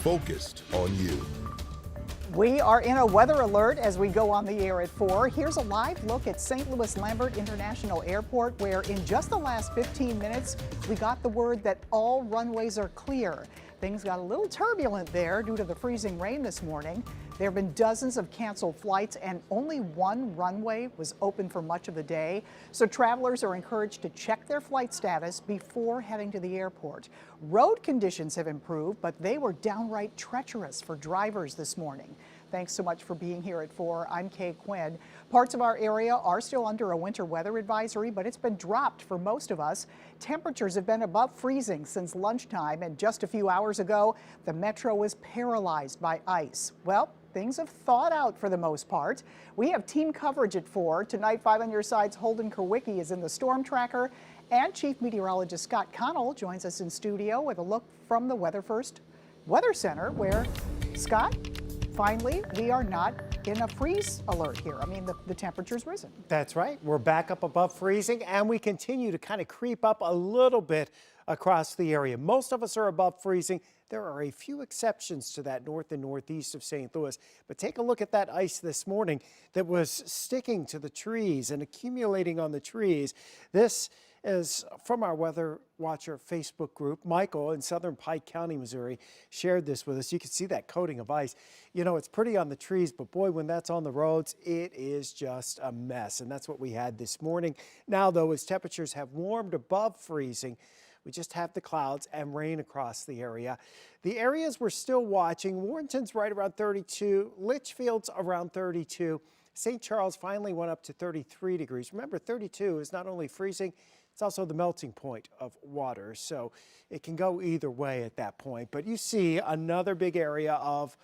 focused on you. We are in a weather alert as we go on the air at 4. Here's a live look at St. Louis Lambert International Airport, where in just the last 15 minutes, we got the word that all runways are clear. Things got a little turbulent there due to the freezing rain this morning. There have been dozens of canceled flights and only one runway was open for much of the day. So travelers are encouraged to check their flight status before heading to the airport. Road conditions have improved, but they were downright treacherous for drivers this morning. Thanks so much for being here at 4. I'm Kay Quinn. Parts of our area are still under a winter weather advisory, but it's been dropped for most of us. Temperatures have been above freezing since lunchtime, and just a few hours ago, the metro was paralyzed by ice. Well, things have thawed out for the most part. We have team coverage at 4. Tonight, 5 on your side's Holden Kerwicki is in the storm tracker, and Chief Meteorologist Scott Connell joins us in studio with a look from the Weather First Weather Center, where, Scott, finally, we are not in a freeze alert here. I mean, the temperature's risen. That's right. We're back up above freezing, and we continue to kind of creep up a little bit across the area. Most of us are above freezing. There are a few exceptions to that north and northeast of St. Louis. But take a look at that ice this morning that was sticking to the trees and accumulating on the trees. This is from our Weather Watcher Facebook group. Michael in southern Pike County, Missouri, shared this with us. You can see that coating of ice. You know, it's pretty on the trees, but boy, when that's on the roads, it is just a mess. And that's what we had this morning. Now, though, as temperatures have warmed above freezing, we just have the clouds and rain across the area. The areas we're still watching, Warrenton's right around 32, Litchfield's around 32. St. Charles finally went up to 33 degrees. Remember, 32 is not only freezing, it's also the melting point of water, so it can go either way at that point. But you see another big area of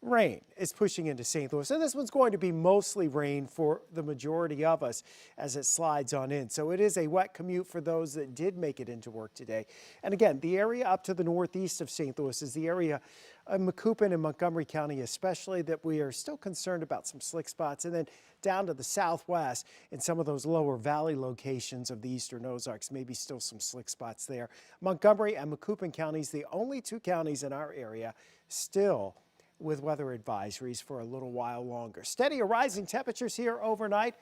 rain is pushing into St. Louis, and this one's going to be mostly rain for the majority of us as it slides on in. So it is a wet commute for those that did make it into work today. And again, the area up to the northeast of St. Louis is the area of Macoupin and Montgomery County especially that we are still concerned about some slick spots, and then down to the southwest in some of those lower valley locations of the eastern Ozarks, maybe still some slick spots there. Montgomery and Macoupin counties, the only two counties in our area still with weather advisories for a little while longer. Steady or rising temperatures here overnight.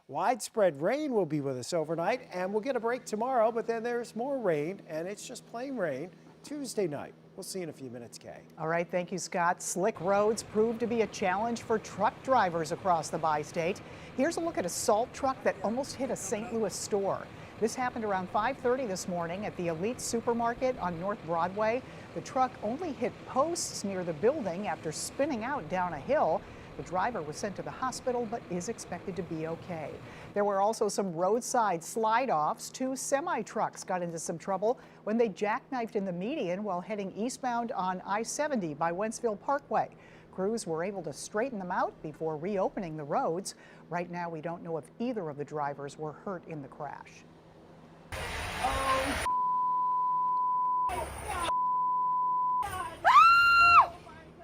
Widespread rain will be with us overnight, and we'll get a break tomorrow, but then there's more rain, and it's just plain rain Tuesday night. We'll see you in a few minutes, Kay. All right, thank you, Scott. Slick roads proved to be a challenge for truck drivers across the bi-state. Here's a look at a salt truck that almost hit a St. Louis store. This happened around 5:30 this morning at the Elite Supermarket on North Broadway. The truck only hit posts near the building after spinning out down a hill. The driver was sent to the hospital but is expected to be okay. There were also some roadside slide-offs. 2 semi-trucks got into some trouble when they jackknifed in the median while heading eastbound on I-70 by Wentzville Parkway. Crews were able to straighten them out before reopening the roads. Right now, we don't know if either of the drivers were hurt in the crash.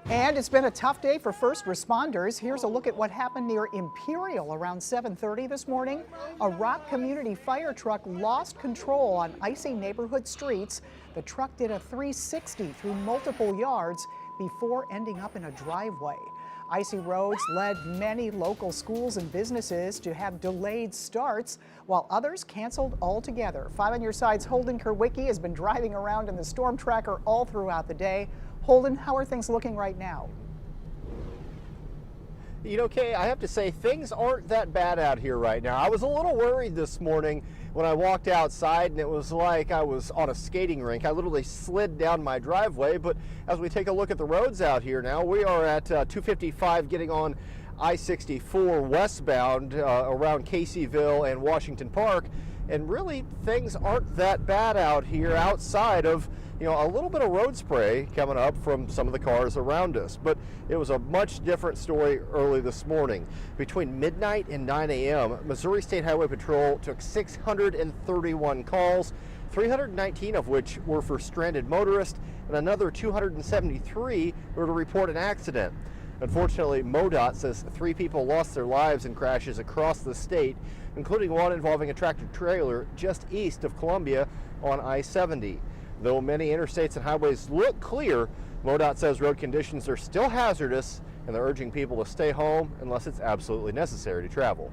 And it's been a tough day for first responders. Here's a look at what happened near Imperial around 7:30 this morning. A Rock Community fire truck lost control on icy neighborhood streets. The truck did a 360 through multiple yards before ending up in a driveway. Icy roads led many local schools and businesses to have delayed starts, while others canceled altogether. 5 on your side's Holden Kerwicki has been driving around in the storm tracker all throughout the day. Holden, how are things looking right now? You know, Kay, I have to say things aren't that bad out here right now. I was a little worried this morning when I walked outside and it was like I was on a skating rink. I literally slid down my driveway, but as we take a look at the roads out here now, we are at 255 getting on I-64 westbound around Caseyville and Washington Park, and really things aren't that bad out here outside of a little bit of road spray coming up from some of the cars around us. But it was a much different story early this morning. Between midnight and 9 a.m., Missouri State Highway Patrol took 631 calls, 319 of which were for stranded motorists, and another 273 were to report an accident. Unfortunately, MoDOT says 3 people lost their lives in crashes across the state, including one involving a tractor trailer just east of Columbia on I-70. Though many interstates and highways look clear, MoDOT says road conditions are still hazardous, and they're urging people to stay home unless it's absolutely necessary to travel.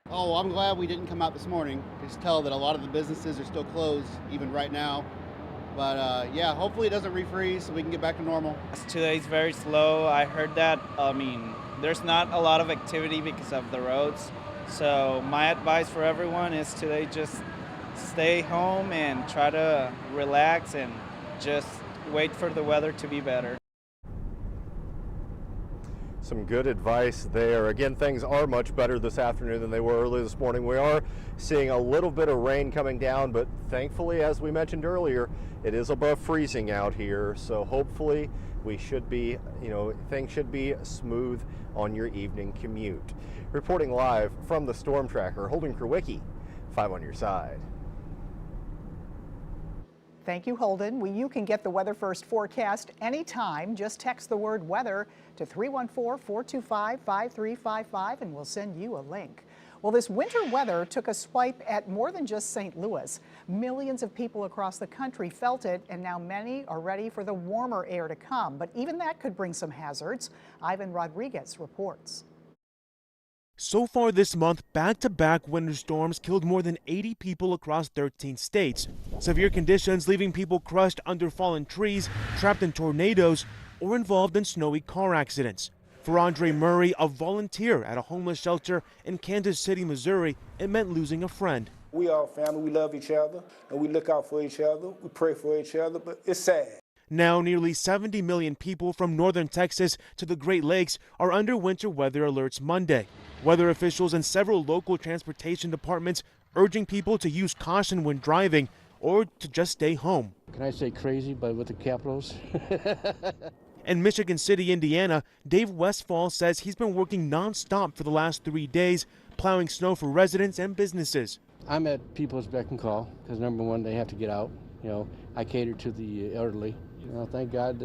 Oh, I'm glad we didn't come out this morning. Just tell that a lot of the businesses are still closed, even right now. But yeah, hopefully it doesn't refreeze so we can get back to normal. Today's very slow. I heard that, there's not a lot of activity because of the roads. So my advice for everyone is today just stay home and try to relax and just wait for the weather to be better. Some good advice there. Again, things are much better this afternoon than they were early this morning. We are seeing a little bit of rain coming down, but thankfully, as we mentioned earlier, it is above freezing out here. So hopefully we should be, things should be smooth on your evening commute. Reporting live from the Storm Tracker, Holden Krewicki, 5 on your side. Thank you, Holden. You can get the Weather First forecast anytime. Just text the word weather to 314-425-5355 and we'll send you a link. Well, this winter weather took a swipe at more than just St. Louis. Millions of people across the country felt it, and now many are ready for the warmer air to come. But even that could bring some hazards. Ivan Rodriguez reports. So far this month, back-to-back winter storms killed more than 80 people across 13 states. Severe conditions leaving people crushed under fallen trees, trapped in tornadoes, or involved in snowy car accidents. For Andre Murray, a volunteer at a homeless shelter in Kansas City, Missouri, it meant losing a friend. We are family, we love each other, and we look out for each other, we pray for each other, but it's sad. Now, nearly 70 million people from northern Texas to the Great Lakes are under winter weather alerts Monday. Weather officials and several local transportation departments urging people to use caution when driving or to just stay home. Can I say crazy, but with the capitals? In Michigan City, Indiana, Dave Westfall says he's been working nonstop for the last 3 days, plowing snow for residents and businesses. I'm at people's beck and call because number one, they have to get out. I cater to the elderly. Thank God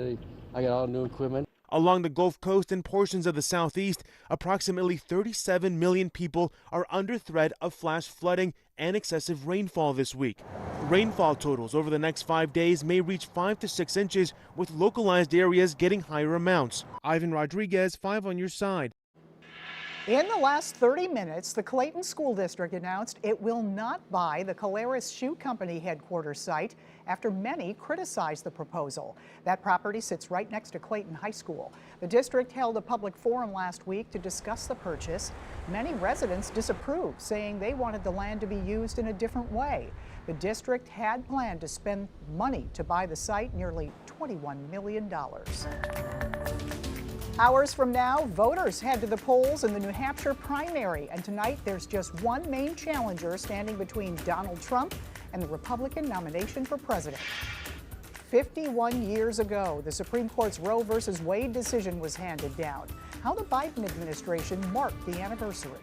I got all new equipment. Along the Gulf Coast and portions of the Southeast, approximately 37 million people are under threat of flash flooding and excessive rainfall this week. Rainfall totals over the next 5 days may reach 5 to 6 inches, with localized areas getting higher amounts. Ivan Rodriguez, 5 on your side. In the last 30 minutes, the Clayton School District announced it will not buy the Caleres Shoe Company headquarters site after many criticized the proposal. That property sits right next to Clayton High School. The district held a public forum last week to discuss the purchase. Many residents disapproved, saying they wanted the land to be used in a different way. The district had planned to spend money to buy the site, nearly $21 million. Hours from now, voters head to the polls in the New Hampshire primary, and tonight there's just one main challenger standing between Donald Trump and the Republican nomination for president. 51 years ago, the Supreme Court's Roe v. Wade decision was handed down. How the Biden administration marked the anniversary.